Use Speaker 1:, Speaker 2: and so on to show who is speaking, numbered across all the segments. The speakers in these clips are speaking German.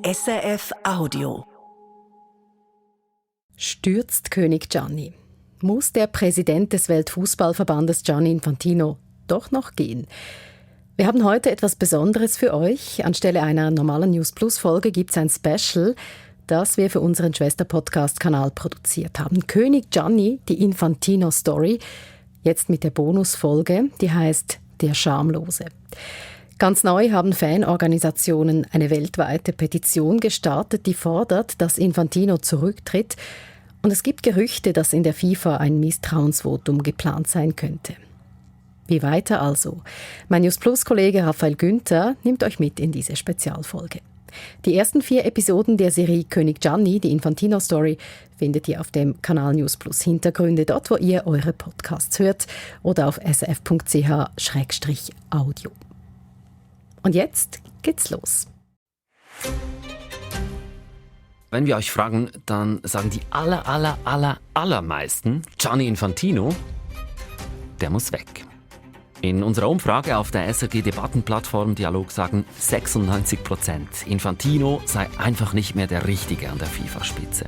Speaker 1: SRF Audio.
Speaker 2: Stürzt König Gianni? Muss der Präsident des Weltfußballverbandes Gianni Infantino doch noch gehen? Wir haben heute etwas Besonderes für euch. Anstelle einer normalen News Plus Folge gibt es ein Special, das wir für unseren Schwester-Podcast-Kanal produziert haben. König Gianni, die Infantino-Story. Jetzt mit der Bonusfolge, die heißt Der Schamlose. Ganz neu haben Fanorganisationen eine weltweite Petition gestartet, die fordert, dass Infantino zurücktritt. Und es gibt Gerüchte, dass in der FIFA ein Misstrauensvotum geplant sein könnte. Wie weiter also? Mein News Plus-Kollege Raphael Günther nimmt euch mit in diese Spezialfolge. Die ersten 4 Episoden der Serie König Gianni, die Infantino-Story, findet ihr auf dem Kanal News Plus Hintergründe, dort wo ihr eure Podcasts hört, oder auf srf.ch/audio. Und jetzt geht's los.
Speaker 3: Wenn wir euch fragen, dann sagen die allermeisten, Gianni Infantino, der muss weg. In unserer Umfrage auf der SRG-Debattenplattform Dialog sagen 96%, Infantino sei einfach nicht mehr der Richtige an der FIFA-Spitze.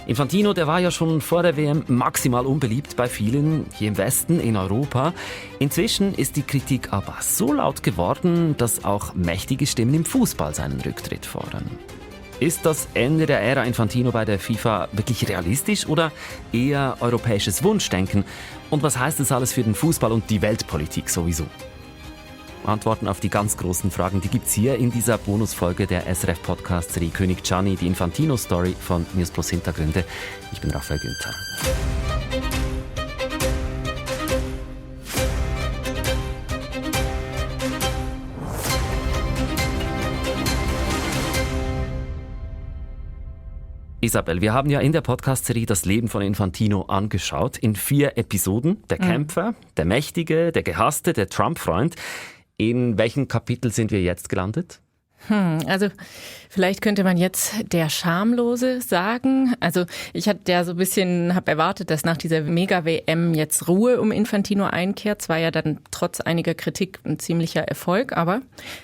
Speaker 3: Infantino, der war ja schon vor der WM maximal unbeliebt bei vielen, hier im Westen, in Europa. Inzwischen ist die Kritik aber so laut geworden, dass auch mächtige Stimmen im Fußball seinen Rücktritt fordern. Ist das Ende der Ära Infantino bei der FIFA wirklich realistisch oder eher europäisches Wunschdenken? Und was heißt das alles für den Fußball und die Weltpolitik sowieso? Antworten auf die ganz großen Fragen, die gibt's hier in dieser Bonusfolge der SRF-Podcast-Serie König Gianni, die Infantino-Story von News Plus Hintergründe. Ich bin Raphael Günther. Isabel, wir haben ja in der Podcast-Serie das Leben von Infantino angeschaut. In 4 Episoden. Der Kämpfer, der Mächtige, der Gehasste, der Trump-Freund. In welchem Kapitel sind wir jetzt gelandet?
Speaker 4: Also vielleicht könnte man jetzt der Schamlose sagen. Also ich habe erwartet, dass nach dieser Mega-WM jetzt Ruhe um Infantino einkehrt. Es war ja dann trotz einiger Kritik ein ziemlicher Erfolg, aber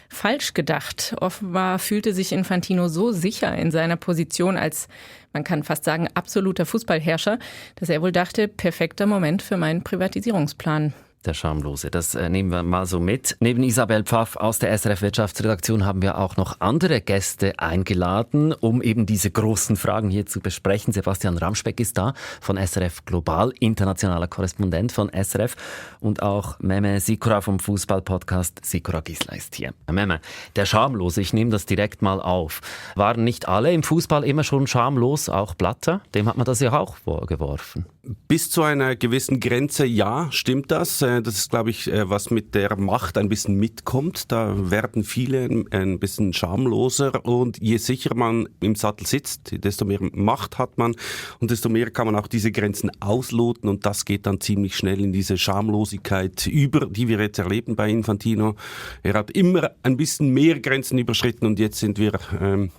Speaker 4: falsch gedacht. Offenbar fühlte sich Infantino so sicher in seiner Position als, man kann fast sagen, absoluter Fußballherrscher, dass er wohl dachte, perfekter Moment für meinen Privatisierungsplan.
Speaker 3: Der Schamlose, das nehmen wir mal so mit. Neben Isabel Pfaff aus der SRF Wirtschaftsredaktion haben wir auch noch andere Gäste eingeladen, um eben diese großen Fragen hier zu besprechen. Sebastian Ramspeck ist da von SRF Global, internationaler Korrespondent von SRF. Und auch Meme Sikora vom Fußball-Podcast Sikora Gisla ist hier. Meme, der Schamlose, ich nehme das direkt mal auf. Waren nicht alle im Fußball immer schon schamlos, auch Blatter? Dem hat man das ja auch vorgeworfen.
Speaker 5: Bis zu einer gewissen Grenze, ja, stimmt das. Das ist, glaube ich, was mit der Macht ein bisschen mitkommt. Da werden viele ein bisschen schamloser und je sicherer man im Sattel sitzt, desto mehr Macht hat man und desto mehr kann man auch diese Grenzen ausloten und das geht dann ziemlich schnell in diese Schamlosigkeit über, die wir jetzt erleben bei Infantino. Er hat immer ein bisschen mehr Grenzen überschritten und jetzt sind wir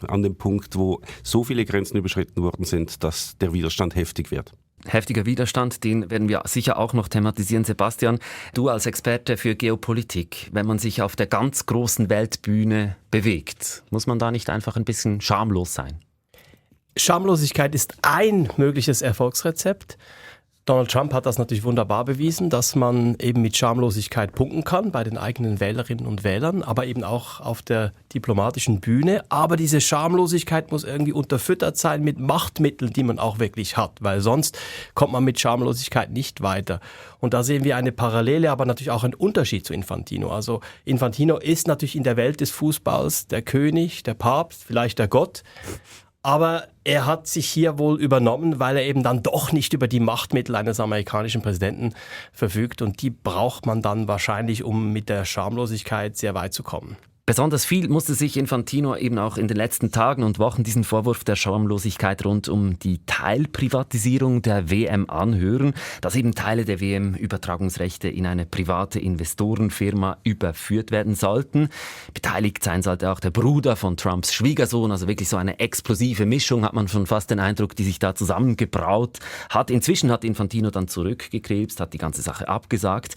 Speaker 5: an dem Punkt, wo so viele Grenzen überschritten worden sind, dass der Widerstand heftig wird.
Speaker 3: Heftiger Widerstand, den werden wir sicher auch noch thematisieren. Sebastian, du als Experte für Geopolitik, wenn man sich auf der ganz großen Weltbühne bewegt, muss man da nicht einfach ein bisschen schamlos sein?
Speaker 6: Schamlosigkeit ist ein mögliches Erfolgsrezept. Donald Trump hat das natürlich wunderbar bewiesen, dass man eben mit Schamlosigkeit punkten kann bei den eigenen Wählerinnen und Wählern, aber eben auch auf der diplomatischen Bühne. Aber diese Schamlosigkeit muss irgendwie unterfüttert sein mit Machtmitteln, die man auch wirklich hat, weil sonst kommt man mit Schamlosigkeit nicht weiter. Und da sehen wir eine Parallele, aber natürlich auch einen Unterschied zu Infantino. Also Infantino ist natürlich in der Welt des Fußballs der König, der Papst, vielleicht der Gott. Aber er hat sich hier wohl übernommen, weil er eben dann doch nicht über die Machtmittel eines amerikanischen Präsidenten verfügt. Und die braucht man dann wahrscheinlich, um mit der Schamlosigkeit sehr weit zu kommen.
Speaker 3: Besonders viel musste sich Infantino eben auch in den letzten Tagen und Wochen diesen Vorwurf der Schamlosigkeit rund um die Teilprivatisierung der WM anhören, dass eben Teile der WM-Übertragungsrechte in eine private Investorenfirma überführt werden sollten. Beteiligt sein sollte auch der Bruder von Trumps Schwiegersohn, also wirklich so eine explosive Mischung, hat man schon fast den Eindruck, die sich da zusammengebraut hat. Inzwischen hat Infantino dann zurückgekrebst, hat die ganze Sache abgesagt.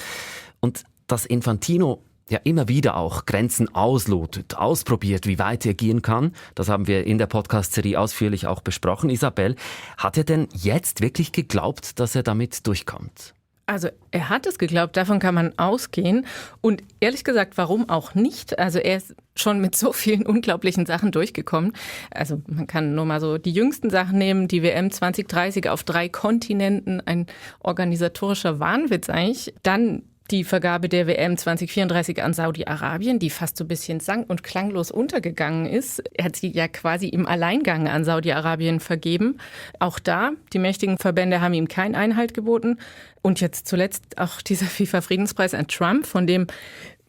Speaker 3: Und dass Infantino ja immer wieder auch Grenzen auslotet, ausprobiert, wie weit er gehen kann. Das haben wir in der Podcast-Serie ausführlich auch besprochen. Isabel, hat er denn jetzt wirklich geglaubt, dass er damit durchkommt?
Speaker 4: Also er hat es geglaubt, davon kann man ausgehen. Und ehrlich gesagt, warum auch nicht? Also er ist schon mit so vielen unglaublichen Sachen durchgekommen. Also man kann nur mal so die jüngsten Sachen nehmen, die WM 2030 auf 3 Kontinenten, ein organisatorischer Wahnwitz eigentlich. Dann die Vergabe der WM 2034 an Saudi-Arabien, die fast so ein bisschen sang- und klanglos untergegangen ist. Er hat sie ja quasi im Alleingang an Saudi-Arabien vergeben. Auch da, die mächtigen Verbände haben ihm keinen Einhalt geboten. Und jetzt zuletzt auch dieser FIFA-Friedenspreis an Trump, von dem,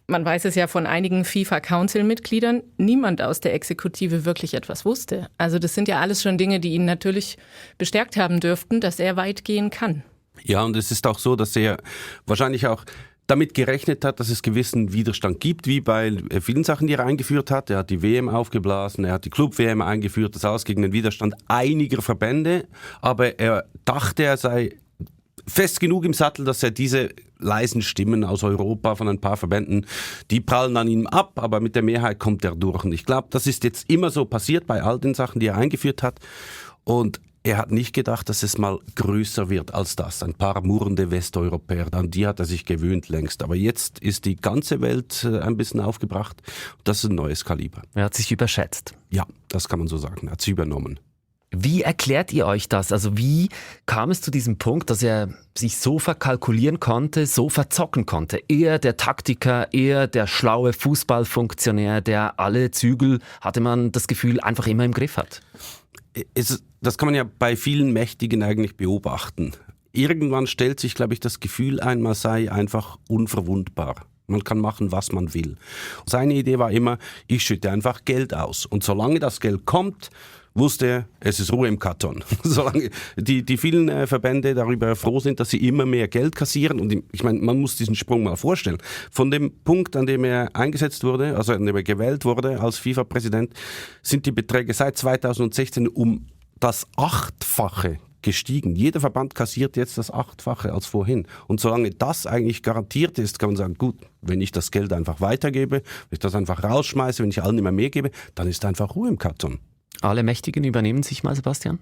Speaker 4: man weiß es ja von einigen FIFA-Council-Mitgliedern, niemand aus der Exekutive wirklich etwas wusste. Also das sind ja alles schon Dinge, die ihn natürlich bestärkt haben dürften, dass er weit gehen kann.
Speaker 5: Ja, und es ist auch so, dass er wahrscheinlich auch damit gerechnet hat, dass es gewissen Widerstand gibt, wie bei vielen Sachen, die er eingeführt hat. Er hat die WM aufgeblasen, er hat die Club-WM eingeführt, das alles gegen den Widerstand einiger Verbände. Aber er dachte, er sei fest genug im Sattel, dass er diese leisen Stimmen aus Europa von ein paar Verbänden, die prallen an ihm ab, aber mit der Mehrheit kommt er durch. Und ich glaube, das ist jetzt immer so passiert bei all den Sachen, die er eingeführt hat. Und er hat nicht gedacht, dass es mal größer wird als das. Ein paar murrende Westeuropäer, an die hat er sich gewöhnt längst. Aber jetzt ist die ganze Welt ein bisschen aufgebracht. Das ist ein neues Kaliber.
Speaker 3: Er hat sich überschätzt.
Speaker 5: Ja, das kann man so sagen. Er hat sie übernommen.
Speaker 3: Wie erklärt ihr euch das? Also wie kam es zu diesem Punkt, dass er sich so verkalkulieren konnte, so verzocken konnte? Er der Taktiker, er der schlaue Fußballfunktionär, der alle Zügel, hatte man das Gefühl, einfach immer im Griff hat.
Speaker 5: Das kann man ja bei vielen Mächtigen eigentlich beobachten. Irgendwann stellt sich, glaube ich, das Gefühl ein, man sei einfach unverwundbar. Man kann machen, was man will. Seine Idee war immer, ich schütte einfach Geld aus. Und solange das Geld kommt, wusste er, es ist Ruhe im Karton. Solange die vielen Verbände darüber froh sind, dass sie immer mehr Geld kassieren. Und ich meine, man muss diesen Sprung mal vorstellen. Von dem Punkt, an dem er eingesetzt wurde, also an dem er gewählt wurde als FIFA-Präsident, sind die Beträge seit 2016 um das 8-fache gestiegen. Jeder Verband kassiert jetzt das 8-fache als vorhin. Und solange das eigentlich garantiert ist, kann man sagen, gut, wenn ich das Geld einfach weitergebe, wenn ich das einfach rausschmeiße, wenn ich allen immer mehr gebe, dann ist einfach Ruhe im Karton.
Speaker 3: Alle Mächtigen übernehmen sich mal, Sebastian?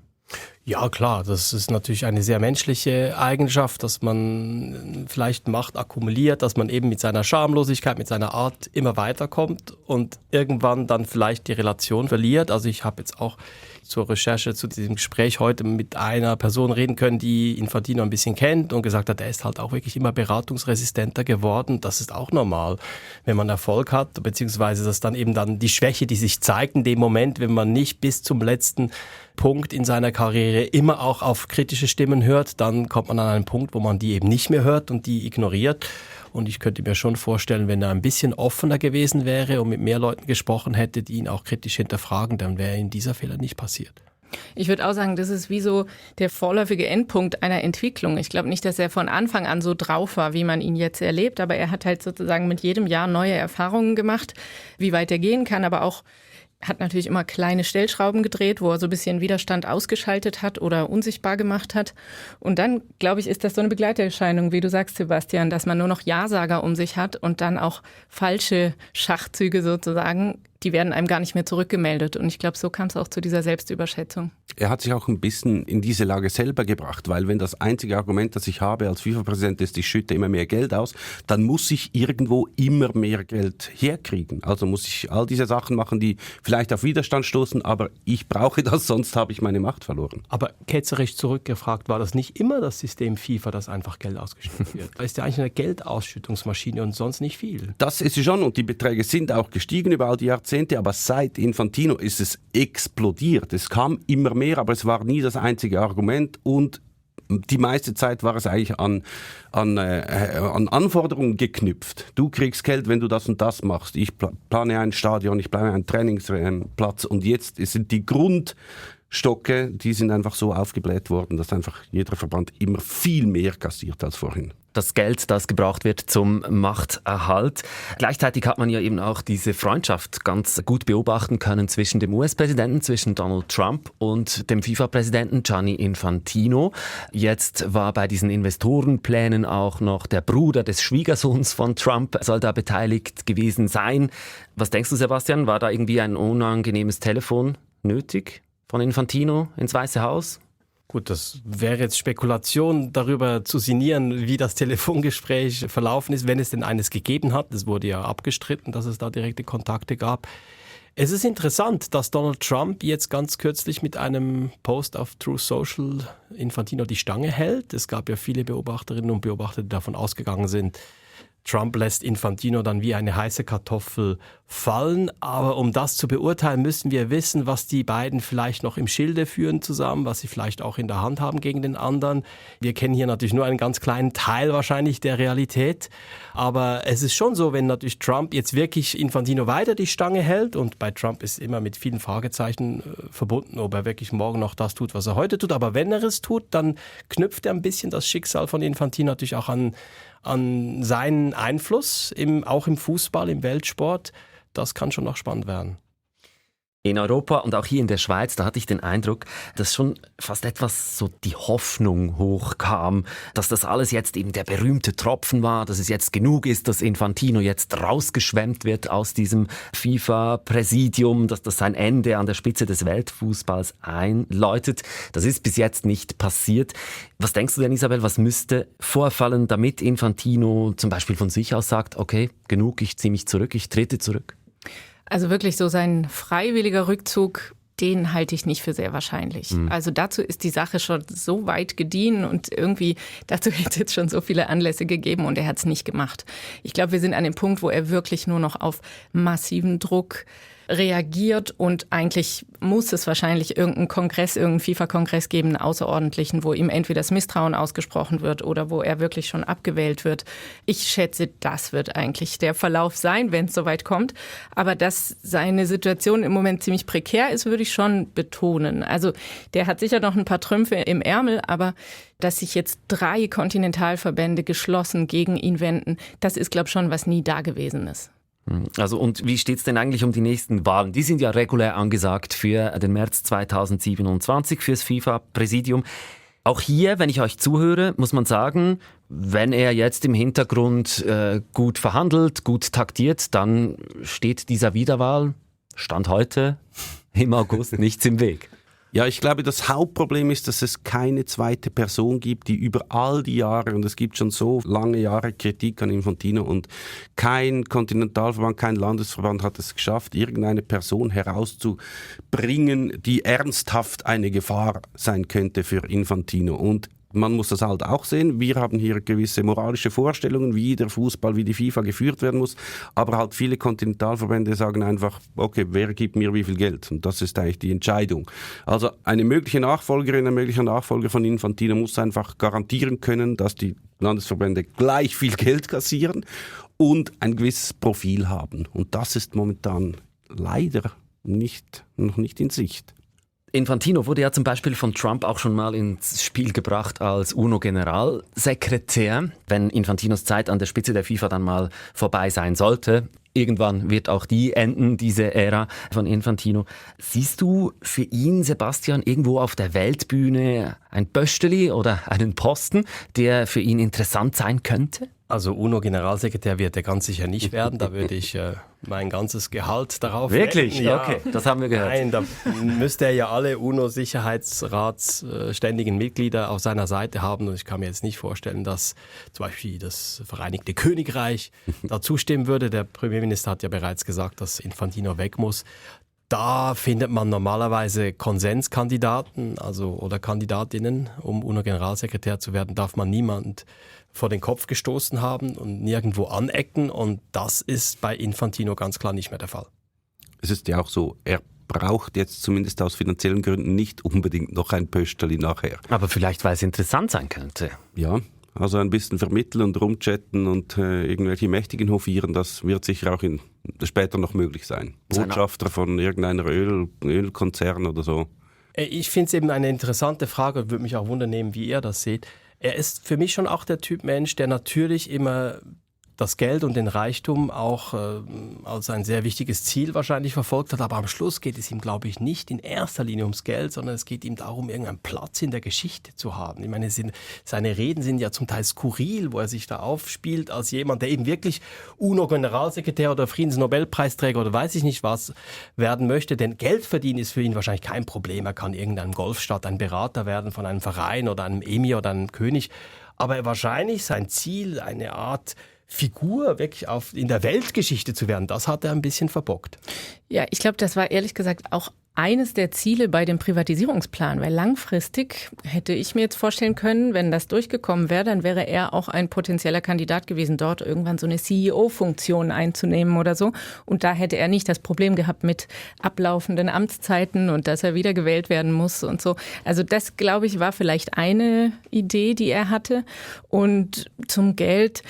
Speaker 6: Ja, klar, das ist natürlich eine sehr menschliche Eigenschaft, dass man vielleicht Macht akkumuliert, dass man eben mit seiner Schamlosigkeit, mit seiner Art immer weiterkommt und irgendwann dann vielleicht die Relation verliert. Also ich habe jetzt auch zur Recherche zu diesem Gespräch heute mit einer Person reden können, die Infantino ein bisschen kennt und gesagt hat, er ist halt auch wirklich immer beratungsresistenter geworden. Das ist auch normal, wenn man Erfolg hat, beziehungsweise das dann eben dann die Schwäche, die sich zeigt in dem Moment, wenn man nicht bis zum letzten Punkt in seiner Karriere immer auch auf kritische Stimmen hört, dann kommt man an einen Punkt, wo man die eben nicht mehr hört und die ignoriert. Und ich könnte mir schon vorstellen, wenn er ein bisschen offener gewesen wäre und mit mehr Leuten gesprochen hätte, die ihn auch kritisch hinterfragen, dann wäre ihm dieser Fehler nicht passiert.
Speaker 4: Ich würde auch sagen, das ist wie so der vorläufige Endpunkt einer Entwicklung. Ich glaube nicht, dass er von Anfang an so drauf war, wie man ihn jetzt erlebt, aber er hat halt sozusagen mit jedem Jahr neue Erfahrungen gemacht, wie weit er gehen kann, aber auch hat natürlich immer kleine Stellschrauben gedreht, wo er so ein bisschen Widerstand ausgeschaltet hat oder unsichtbar gemacht hat. Und dann, glaube ich, ist das so eine Begleiterscheinung, wie du sagst, Sebastian, dass man nur noch Ja-Sager um sich hat und dann auch falsche Schachzüge sozusagen, die werden einem gar nicht mehr zurückgemeldet. Und ich glaube, so kam es auch zu dieser Selbstüberschätzung.
Speaker 5: Er hat sich auch ein bisschen in diese Lage selber gebracht, weil wenn das einzige Argument, das ich habe als FIFA-Präsident ist, ich schütte immer mehr Geld aus, dann muss ich irgendwo immer mehr Geld herkriegen. Also muss ich all diese Sachen machen, die vielleicht auf Widerstand stoßen, aber ich brauche das, sonst habe ich meine Macht verloren.
Speaker 6: Aber ketzerisch zurückgefragt, war das nicht immer das System FIFA, das einfach Geld ausgeschüttet wird? Da ist ja eigentlich eine Geldausschüttungsmaschine und sonst nicht viel.
Speaker 5: Das ist sie schon und die Beträge sind auch gestiegen über all die Jahrzehnte, aber seit Infantino ist es explodiert. Es kam immer mehr, aber es war nie das einzige Argument und die meiste Zeit war es eigentlich an Anforderungen geknüpft. Du kriegst Geld, wenn du das und das machst. Ich plane ein Stadion, ich plane einen Trainingsplatz und jetzt sind die Stocke, die sind einfach so aufgebläht worden, dass einfach jeder Verband immer viel mehr kassiert als vorhin.
Speaker 3: Das Geld, das gebraucht wird zum Machterhalt. Gleichzeitig hat man ja eben auch diese Freundschaft ganz gut beobachten können zwischen dem US-Präsidenten, zwischen Donald Trump und dem FIFA-Präsidenten Gianni Infantino. Jetzt war bei diesen Investorenplänen auch noch der Bruder des Schwiegersohns von Trump, soll da beteiligt gewesen sein. Was denkst du, Sebastian? War da irgendwie ein unangenehmes Telefon nötig von Infantino ins Weiße Haus?
Speaker 6: Gut, das wäre jetzt Spekulation, darüber zu sinnieren, wie das Telefongespräch verlaufen ist, wenn es denn eines gegeben hat. Es wurde ja abgestritten, dass es da direkte Kontakte gab. Es ist interessant, dass Donald Trump jetzt ganz kürzlich mit einem Post auf Truth Social Infantino die Stange hält. Es gab ja viele Beobachterinnen und Beobachter, die davon ausgegangen sind, Trump lässt Infantino dann wie eine heiße Kartoffel fallen. Aber um das zu beurteilen, müssen wir wissen, was die beiden vielleicht noch im Schilde führen zusammen, was sie vielleicht auch in der Hand haben gegen den anderen. Wir kennen hier natürlich nur einen ganz kleinen Teil wahrscheinlich der Realität. Aber es ist schon so, wenn natürlich Trump jetzt wirklich Infantino weiter die Stange hält, und bei Trump ist immer mit vielen Fragezeichen verbunden, ob er wirklich morgen noch das tut, was er heute tut. Aber wenn er es tut, dann knüpft er ein bisschen das Schicksal von Infantino natürlich auch an seinen Einfluss, auch im Fußball, im Weltsport. Das kann schon noch spannend werden.
Speaker 3: In Europa und auch hier in der Schweiz, da hatte ich den Eindruck, dass schon fast etwas so die Hoffnung hochkam, dass das alles jetzt eben der berühmte Tropfen war, dass es jetzt genug ist, dass Infantino jetzt rausgeschwemmt wird aus diesem FIFA-Präsidium, dass das sein Ende an der Spitze des Weltfußballs einläutet. Das ist bis jetzt nicht passiert. Was denkst du denn, Isabel, was müsste vorfallen, damit Infantino zum Beispiel von sich aus sagt, okay, genug, ich ziehe mich zurück, ich trete zurück?
Speaker 4: Also wirklich so sein freiwilliger Rückzug, den halte ich nicht für sehr wahrscheinlich. Also dazu ist die Sache schon so weit gediehen und irgendwie dazu hätte es jetzt schon so viele Anlässe gegeben und er hat es nicht gemacht. Ich glaube, wir sind an dem Punkt, wo er wirklich nur noch auf massiven Druck reagiert und eigentlich muss es wahrscheinlich irgendeinen FIFA-Kongress geben, einen außerordentlichen, wo ihm entweder das Misstrauen ausgesprochen wird oder wo er wirklich schon abgewählt wird. Ich schätze, das wird eigentlich der Verlauf sein, wenn es soweit kommt. Aber dass seine Situation im Moment ziemlich prekär ist, würde ich schon betonen. Also der hat sicher noch ein paar Trümpfe im Ärmel, aber dass sich jetzt 3 Kontinentalverbände geschlossen gegen ihn wenden, das ist, glaube ich, schon was nie da gewesen ist.
Speaker 3: Also und wie steht's denn eigentlich um die nächsten Wahlen? Die sind ja regulär angesagt für den März 2027 fürs FIFA-Präsidium. Auch hier, wenn ich euch zuhöre, muss man sagen, wenn er jetzt im Hintergrund gut verhandelt, gut taktiert, dann steht dieser Wiederwahl, Stand heute, im August, nichts im Weg.
Speaker 5: Ja, ich glaube, das Hauptproblem ist, dass es keine zweite Person gibt, die über all die Jahre, und es gibt schon so lange Jahre Kritik an Infantino, und kein Kontinentalverband, kein Landesverband hat es geschafft, irgendeine Person herauszubringen, die ernsthaft eine Gefahr sein könnte für Infantino. Und man muss das halt auch sehen. Wir haben hier gewisse moralische Vorstellungen, wie der Fußball, wie die FIFA geführt werden muss. Aber halt viele Kontinentalverbände sagen einfach, okay, wer gibt mir wie viel Geld? Und das ist eigentlich die Entscheidung. Also eine mögliche Nachfolgerin, ein möglicher Nachfolger von Infantino muss einfach garantieren können, dass die Landesverbände gleich viel Geld kassieren und ein gewisses Profil haben. Und das ist momentan leider noch nicht in Sicht.
Speaker 3: Infantino wurde ja zum Beispiel von Trump auch schon mal ins Spiel gebracht als UNO-Generalsekretär. Wenn Infantinos Zeit an der Spitze der FIFA dann mal vorbei sein sollte, irgendwann wird auch die enden, diese Ära von Infantino. Siehst du für ihn, Sebastian, irgendwo auf der Weltbühne ein Pösteli oder einen Posten, der für ihn interessant sein könnte?
Speaker 6: Also UNO-Generalsekretär wird er ganz sicher nicht werden. Da würde ich mein ganzes Gehalt darauf
Speaker 3: Wirklich?
Speaker 6: wetten. Ja.
Speaker 3: Okay, das haben wir gehört.
Speaker 6: Nein, da müsste er ja alle UNO-Sicherheitsrats ständigen Mitglieder auf seiner Seite haben. Und ich kann mir jetzt nicht vorstellen, dass zum Beispiel das Vereinigte Königreich da zustimmen würde. Der Premierminister hat ja bereits gesagt, dass Infantino weg muss. Da findet man normalerweise Konsenskandidaten, oder Kandidatinnen. Um UNO-Generalsekretär zu werden, darf man niemand vor den Kopf gestoßen haben und nirgendwo anecken. Und das ist bei Infantino ganz klar nicht mehr der Fall.
Speaker 5: Es ist ja auch so, er braucht jetzt zumindest aus finanziellen Gründen nicht unbedingt noch ein Pösterli nachher.
Speaker 3: Aber vielleicht, weil es interessant sein könnte.
Speaker 5: Ja, also ein bisschen vermitteln und rumchatten und irgendwelche Mächtigen hofieren, das wird sicher auch später noch möglich sein. Botschafter von irgendeiner Ölkonzern oder so.
Speaker 6: Ich finde es eben eine interessante Frage und würde mich auch wundern, wie ihr das seht. Er ist für mich schon auch der Typ Mensch, der natürlich immer das Geld und den Reichtum auch als ein sehr wichtiges Ziel wahrscheinlich verfolgt hat. Aber am Schluss geht es ihm, glaube ich, nicht in erster Linie ums Geld, sondern es geht ihm darum, irgendeinen Platz in der Geschichte zu haben. Ich meine, seine Reden sind ja zum Teil skurril, wo er sich da aufspielt als jemand, der eben wirklich UNO-Generalsekretär oder Friedensnobelpreisträger oder weiß ich nicht was werden möchte. Denn Geld verdienen ist für ihn wahrscheinlich kein Problem. Er kann irgendeinem Golfstadt ein Berater werden von einem Verein oder einem Emir oder einem König. Aber wahrscheinlich sein Ziel, eine Art Figur wirklich in der Weltgeschichte zu werden, das hat er ein bisschen verbockt.
Speaker 4: Ja, ich glaube, das war ehrlich gesagt auch eines der Ziele bei dem Privatisierungsplan, weil langfristig hätte ich mir jetzt vorstellen können, wenn das durchgekommen wäre, dann wäre er auch ein potenzieller Kandidat gewesen, dort irgendwann so eine CEO-Funktion einzunehmen oder so. Und da hätte er nicht das Problem gehabt mit ablaufenden Amtszeiten und dass er wiedergewählt werden muss und so. Also das, glaube ich, war vielleicht eine Idee, die er hatte. Und zum Geld,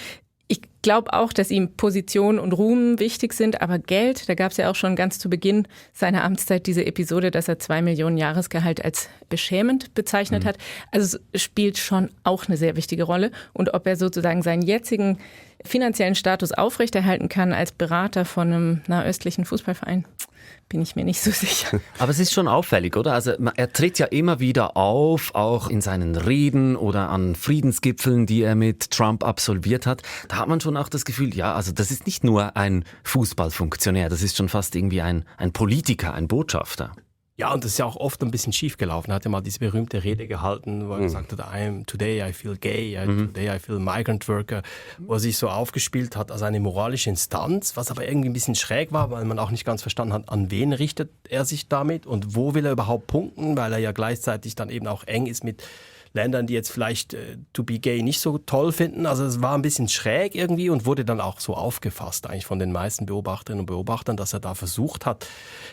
Speaker 4: ich glaube auch, dass ihm Position und Ruhm wichtig sind, aber Geld, da gab es ja auch schon ganz zu Beginn seiner Amtszeit diese Episode, dass er 2 Millionen Jahresgehalt als beschämend bezeichnet hat. Also es spielt schon auch eine sehr wichtige Rolle. Und ob er sozusagen seinen jetzigen finanziellen Status aufrechterhalten kann als Berater von einem nahöstlichen Fußballverein, bin ich mir nicht so sicher.
Speaker 3: Aber es ist schon auffällig, oder? Also er tritt ja immer wieder auf, auch in seinen Reden oder an Friedensgipfeln, die er mit Trump absolviert hat. Da hat man schon auch das Gefühl, ja, also das ist nicht nur ein Fußballfunktionär, das ist schon fast irgendwie ein Politiker, ein Botschafter.
Speaker 6: Ja, und das ist ja auch oft ein bisschen schief gelaufen. Er hat ja mal diese berühmte Rede gehalten, wo er gesagt hat, today I feel gay, today I feel migrant worker, wo er sich so aufgespielt hat als eine moralische Instanz, was aber irgendwie ein bisschen schräg war, weil man auch nicht ganz verstanden hat, an wen richtet er sich damit und wo will er überhaupt punkten, weil er ja gleichzeitig dann eben auch eng ist mit Ländern, die jetzt vielleicht to be gay nicht so toll finden. Also es war ein bisschen schräg irgendwie und wurde dann auch so aufgefasst eigentlich von den meisten Beobachterinnen und Beobachtern, dass er da versucht hat.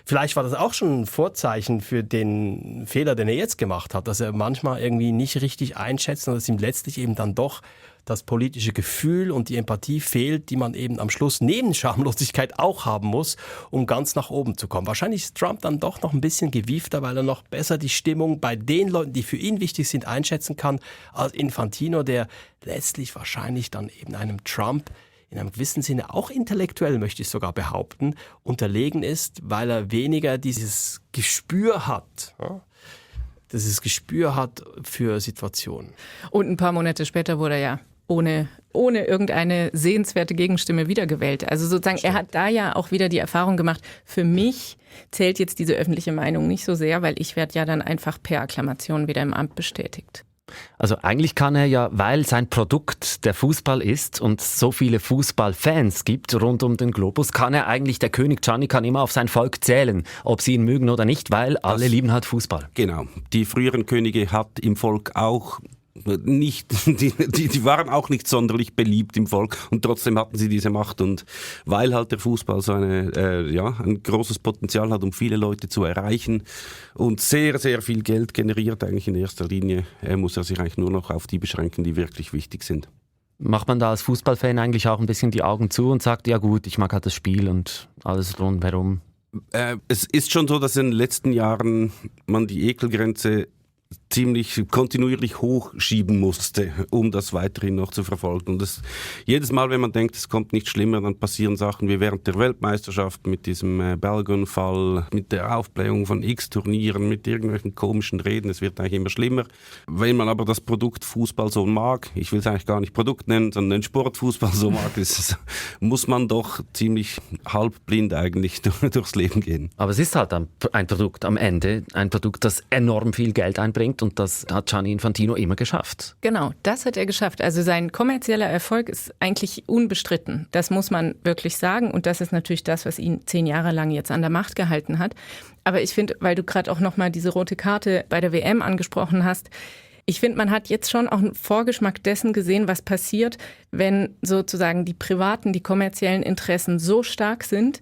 Speaker 6: Vielleicht war das auch schon ein Vorzeichen für den Fehler, den er jetzt gemacht hat, dass er manchmal irgendwie nicht richtig einschätzt und dass ihm letztlich eben dann doch das politische Gefühl und die Empathie fehlt, die man eben am Schluss neben Schamlosigkeit auch haben muss, um ganz nach oben zu kommen. Wahrscheinlich ist Trump dann doch noch ein bisschen gewiefter, weil er noch besser die Stimmung bei den Leuten, die für ihn wichtig sind, einschätzen kann, als Infantino, der letztlich wahrscheinlich dann eben einem Trump in einem gewissen Sinne auch intellektuell, möchte ich sogar behaupten, unterlegen ist, weil er weniger dieses Gespür hat. Ja? Dieses Gespür hat für Situationen.
Speaker 4: Und ein paar Monate später wurde er ja ohne irgendeine sehenswerte Gegenstimme wiedergewählt. Also sozusagen, er hat da ja auch wieder die Erfahrung gemacht, für mich zählt jetzt diese öffentliche Meinung nicht so sehr, weil ich werde ja dann einfach per Akklamation wieder im Amt bestätigt.
Speaker 3: Also eigentlich kann er ja, weil sein Produkt der Fußball ist und so viele Fußballfans gibt rund um den Globus, kann er eigentlich, der König Gianni kann immer auf sein Volk zählen, ob sie ihn mögen oder nicht, weil alle lieben halt Fußball.
Speaker 5: Genau. Die früheren Könige hat im Volk auch nicht, die waren auch nicht sonderlich beliebt im Volk und trotzdem hatten sie diese Macht und weil halt der Fußball so ein großes Potenzial hat, um viele Leute zu erreichen und sehr, sehr viel Geld generiert eigentlich in erster Linie, muss er sich eigentlich nur noch auf die beschränken, die wirklich wichtig sind.
Speaker 3: Macht man da als Fußballfan eigentlich auch ein bisschen die Augen zu und sagt, ja gut, ich mag halt das Spiel und alles rundherum?
Speaker 5: Es ist schon so, dass in den letzten Jahren man die Ekelgrenze ziemlich kontinuierlich hochschieben musste, um das weiterhin noch zu verfolgen. Und jedes Mal, wenn man denkt, es kommt nicht schlimmer, dann passieren Sachen wie während der Weltmeisterschaft mit diesem Balogun-Fall, mit der Aufblähung von X-Turnieren, mit irgendwelchen komischen Reden. Es wird eigentlich immer schlimmer. Wenn man aber das Produkt Fußball so mag, ich will es eigentlich gar nicht Produkt nennen, sondern den Sportfußball so mag, muss man doch ziemlich halbblind eigentlich durchs Leben gehen.
Speaker 3: Aber es ist halt ein Produkt am Ende, ein Produkt, das enorm viel Geld einbringt. Und das hat Gianni Infantino immer geschafft.
Speaker 4: Genau, das hat er geschafft. Also sein kommerzieller Erfolg ist eigentlich unbestritten. Das muss man wirklich sagen. Und das ist natürlich das, was ihn 10 Jahre lang jetzt an der Macht gehalten hat. Aber ich finde, weil du gerade auch nochmal diese rote Karte bei der WM angesprochen hast, ich finde, man hat jetzt schon auch einen Vorgeschmack dessen gesehen, was passiert, wenn sozusagen die privaten, die kommerziellen Interessen so stark sind,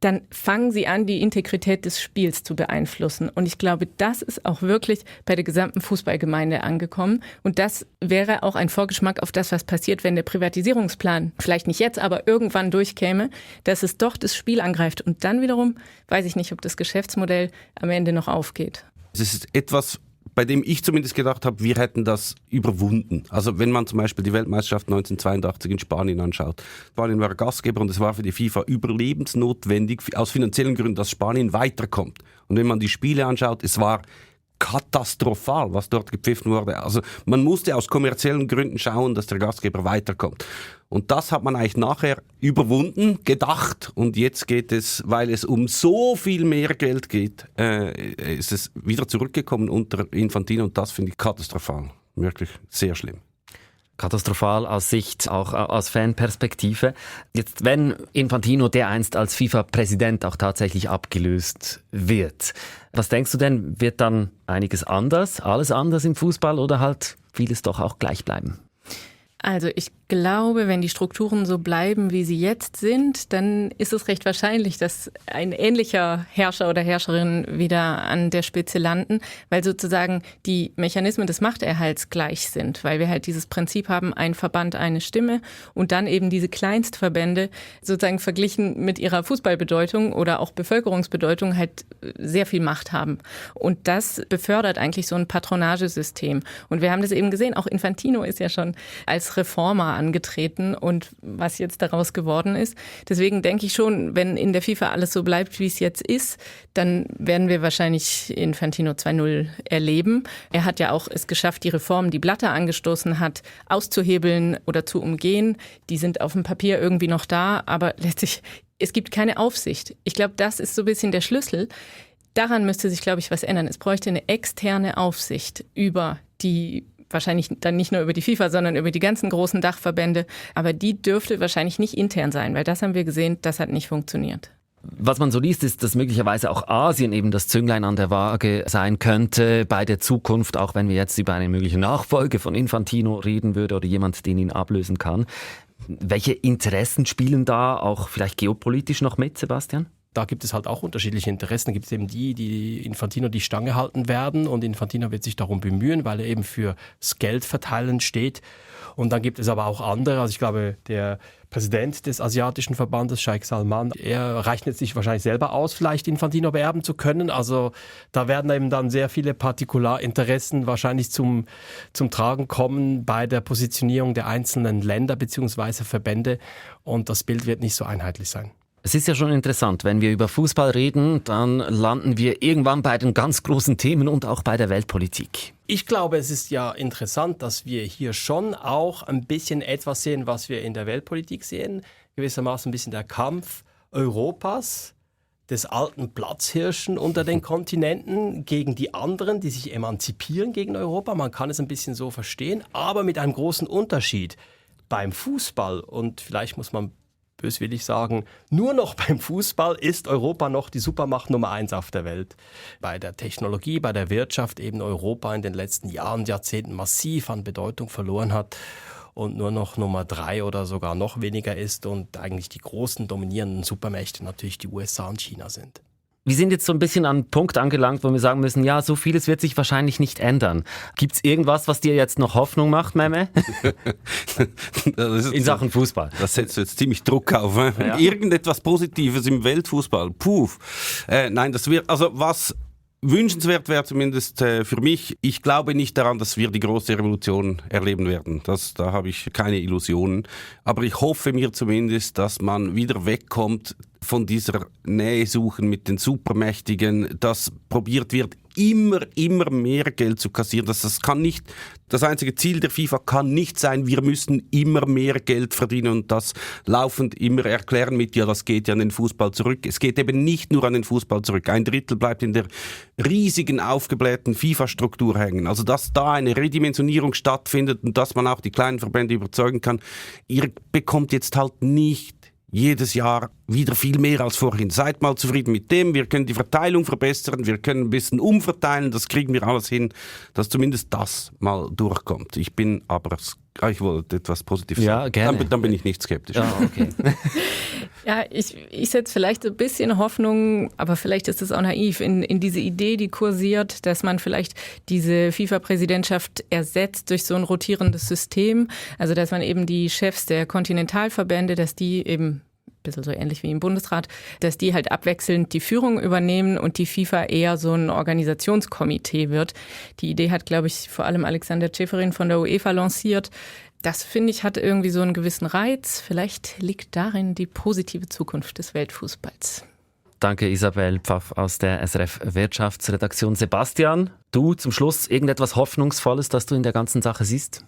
Speaker 4: dann fangen sie an, die Integrität des Spiels zu beeinflussen. Und ich glaube, das ist auch wirklich bei der gesamten Fußballgemeinde angekommen. Und das wäre auch ein Vorgeschmack auf das, was passiert, wenn der Privatisierungsplan, vielleicht nicht jetzt, aber irgendwann durchkäme, dass es doch das Spiel angreift. Und dann wiederum weiß ich nicht, ob das Geschäftsmodell am Ende noch aufgeht.
Speaker 5: Es ist etwas, bei dem ich zumindest gedacht habe, wir hätten das überwunden. Also wenn man zum Beispiel die Weltmeisterschaft 1982 in Spanien anschaut. Spanien war Gastgeber und es war für die FIFA überlebensnotwendig, aus finanziellen Gründen, dass Spanien weiterkommt. Und wenn man die Spiele anschaut, es war katastrophal, was dort gepfiffen wurde. Also man musste aus kommerziellen Gründen schauen, dass der Gastgeber weiterkommt. Und das hat man eigentlich nachher überwunden, gedacht. Und jetzt geht es, weil es um so viel mehr Geld geht, ist es wieder zurückgekommen unter Infantino. Und das finde ich katastrophal. Wirklich sehr schlimm.
Speaker 3: Katastrophal aus Sicht, auch aus Fanperspektive. Jetzt, wenn Infantino dereinst als FIFA-Präsident auch tatsächlich abgelöst wird, was denkst du denn, wird dann einiges anders, alles anders im Fußball oder halt vieles doch auch gleich bleiben?
Speaker 4: Also ich glaube, wenn die Strukturen so bleiben, wie sie jetzt sind, dann ist es recht wahrscheinlich, dass ein ähnlicher Herrscher oder Herrscherin wieder an der Spitze landen, weil sozusagen die Mechanismen des Machterhalts gleich sind, weil wir halt dieses Prinzip haben, ein Verband, eine Stimme und dann eben diese Kleinstverbände sozusagen verglichen mit ihrer Fußballbedeutung oder auch Bevölkerungsbedeutung halt sehr viel Macht haben. Und das befördert eigentlich so ein Patronagesystem. Und wir haben das eben gesehen, auch Infantino ist ja schon als Reformer angetreten und was jetzt daraus geworden ist. Deswegen denke ich schon, wenn in der FIFA alles so bleibt, wie es jetzt ist, dann werden wir wahrscheinlich Infantino 2.0 erleben. Er hat ja auch es geschafft, die Reformen, die Blatter angestoßen hat, auszuhebeln oder zu umgehen. Die sind auf dem Papier irgendwie noch da, aber letztlich, es gibt keine Aufsicht. Ich glaube, das ist so ein bisschen der Schlüssel. Daran müsste sich, glaube ich, was ändern. Es bräuchte eine externe Aufsicht über die wahrscheinlich dann nicht nur über die FIFA, sondern über die ganzen großen Dachverbände. Aber die dürfte wahrscheinlich nicht intern sein, weil das haben wir gesehen, das hat nicht funktioniert.
Speaker 3: Was man so liest, ist, dass möglicherweise auch Asien eben das Zünglein an der Waage sein könnte bei der Zukunft, auch wenn wir jetzt über eine mögliche Nachfolge von Infantino reden würden oder jemand, den ihn ablösen kann. Welche Interessen spielen da auch vielleicht geopolitisch noch mit, Sebastian?
Speaker 6: Da gibt es halt auch unterschiedliche Interessen. Da gibt es eben die Infantino die Stange halten werden und Infantino wird sich darum bemühen, weil er eben fürs Geldverteilen steht. Und dann gibt es aber auch andere. Also ich glaube, der Präsident des asiatischen Verbandes, Sheikh Salman, er rechnet sich wahrscheinlich selber aus, vielleicht Infantino beerben zu können. Also da werden eben dann sehr viele Partikularinteressen wahrscheinlich zum Tragen kommen bei der Positionierung der einzelnen Länder bzw. Verbände. Und das Bild wird nicht so einheitlich sein.
Speaker 3: Es ist ja schon interessant, wenn wir über Fußball reden, dann landen wir irgendwann bei den ganz großen Themen und auch bei der Weltpolitik.
Speaker 6: Ich glaube, es ist ja interessant, dass wir hier schon auch ein bisschen etwas sehen, was wir in der Weltpolitik sehen. Gewissermaßen ein bisschen der Kampf Europas, des alten Platzhirschen unter den Kontinenten gegen die anderen, die sich emanzipieren gegen Europa. Man kann es ein bisschen so verstehen, aber mit einem großen Unterschied. Beim Fußball, und vielleicht muss man böswillig sagen, nur noch beim Fußball ist Europa noch die Supermacht Nummer 1 auf der Welt. Bei der Technologie, bei der Wirtschaft eben Europa in den letzten Jahren, Jahrzehnten massiv an Bedeutung verloren hat und nur noch Nummer 3 oder sogar noch weniger ist und eigentlich die großen dominierenden Supermächte natürlich die USA und China sind.
Speaker 3: Wir sind jetzt so ein bisschen an einen Punkt angelangt, wo wir sagen müssen, ja, so vieles wird sich wahrscheinlich nicht ändern. Gibt es irgendwas, was dir jetzt noch Hoffnung macht, Meme? In Sachen Fußball.
Speaker 5: Das setzt jetzt ziemlich Druck auf.
Speaker 3: Ja.
Speaker 5: Irgendetwas Positives im Weltfußball. Puh. Nein, das wird, also was wünschenswert wäre zumindest für mich. Ich glaube nicht daran, dass wir die große Revolution erleben werden. Da habe ich keine Illusionen. Aber ich hoffe mir zumindest, dass man wieder wegkommt von dieser Nähe suchen mit den Supermächtigen, dass probiert wird, immer mehr Geld zu kassieren. Das einzige Ziel der FIFA kann nicht sein, wir müssen immer mehr Geld verdienen und das laufend immer erklären mit, ja, das geht ja an den Fußball zurück. Es geht eben nicht nur an den Fußball zurück. 1/3 bleibt in der riesigen, aufgeblähten FIFA-Struktur hängen. Also, dass da eine Redimensionierung stattfindet und dass man auch die kleinen Verbände überzeugen kann, ihr bekommt jetzt halt nicht jedes Jahr wieder viel mehr als vorhin. Seid mal zufrieden mit dem. Wir können die Verteilung verbessern, wir können ein bisschen umverteilen, das kriegen wir alles hin, dass zumindest das mal durchkommt. Ich wollte etwas Positives sagen.
Speaker 3: Ja, gerne.
Speaker 5: Dann bin ich nicht skeptisch.
Speaker 3: Ja, okay.
Speaker 4: Ja, ich setze vielleicht ein bisschen Hoffnung, aber vielleicht ist es auch naiv, in diese Idee, die kursiert, dass man vielleicht diese FIFA-Präsidentschaft ersetzt durch so ein rotierendes System. Also dass man eben die Chefs der Kontinentalverbände, dass die eben bisschen so ähnlich wie im Bundesrat, dass die halt abwechselnd die Führung übernehmen und die FIFA eher so ein Organisationskomitee wird. Die Idee hat, glaube ich, vor allem Alexander Ceferin von der UEFA lanciert. Das, finde ich, hat irgendwie so einen gewissen Reiz. Vielleicht liegt darin die positive Zukunft des Weltfußballs.
Speaker 3: Danke Isabel Pfaff aus der SRF Wirtschaftsredaktion. Sebastian, du zum Schluss irgendetwas Hoffnungsvolles, das du in der ganzen Sache siehst?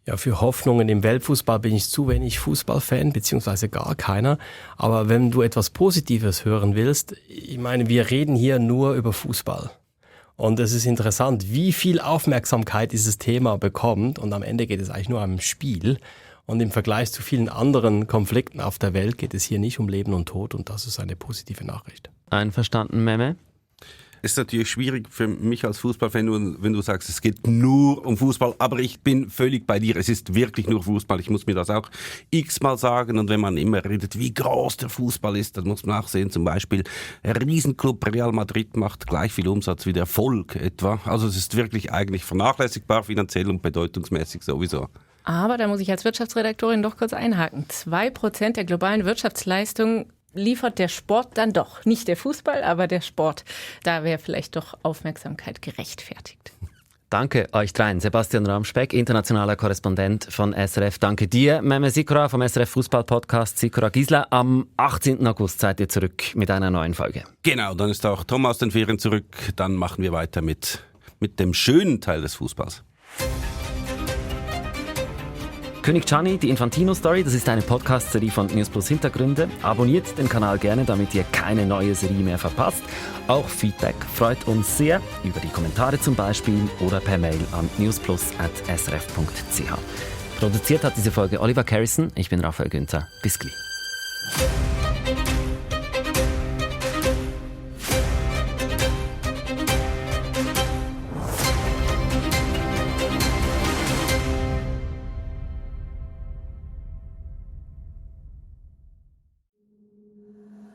Speaker 6: Ja, für Hoffnungen im Weltfußball bin ich zu wenig Fußballfan, beziehungsweise gar keiner. Aber wenn du etwas Positives hören willst, ich meine, wir reden hier nur über Fußball. Und es ist interessant, wie viel Aufmerksamkeit dieses Thema bekommt. Und am Ende geht es eigentlich nur um Spiel. Und im Vergleich zu vielen anderen Konflikten auf der Welt geht es hier nicht um Leben und Tod. Und das ist eine positive Nachricht.
Speaker 3: Einverstanden, Memme?
Speaker 5: Ist natürlich schwierig für mich als Fußballfan, wenn du sagst, es geht nur um Fußball, aber ich bin völlig bei dir. Es ist wirklich nur Fußball. Ich muss mir das auch x-mal sagen. Und wenn man immer redet, wie groß der Fußball ist, dann muss man auch sehen, zum Beispiel, ein Riesenclub Real Madrid macht gleich viel Umsatz wie der Volk etwa. Also es ist wirklich eigentlich vernachlässigbar, finanziell und bedeutungsmäßig sowieso.
Speaker 4: Aber da muss ich als Wirtschaftsredaktorin doch kurz einhaken. 2% der globalen Wirtschaftsleistung liefert der Sport dann doch. Nicht der Fußball, aber der Sport. Da wäre vielleicht doch Aufmerksamkeit gerechtfertigt.
Speaker 3: Danke euch dreien. Sebastian Ramspeck, internationaler Korrespondent von SRF. Danke dir, Meme Sikora vom SRF Fußball-Podcast Sikora Gisela. Am 18. August seid ihr zurück mit einer neuen Folge.
Speaker 5: Genau, dann ist auch Tom aus den Ferien zurück. Dann machen wir weiter mit dem schönen Teil des Fußballs.
Speaker 3: König Gianni, die Infantino-Story, das ist eine Podcast-Serie von News Plus Hintergründe. Abonniert den Kanal gerne, damit ihr keine neue Serie mehr verpasst. Auch Feedback freut uns sehr, über die Kommentare zum Beispiel oder per Mail an newsplus@srf.ch. Produziert hat diese Folge Oliver Carrison, ich bin Raphael Günther. Bis gleich.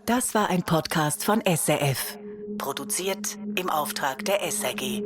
Speaker 1: Das war ein Podcast von SRF. Produziert im Auftrag der SRG.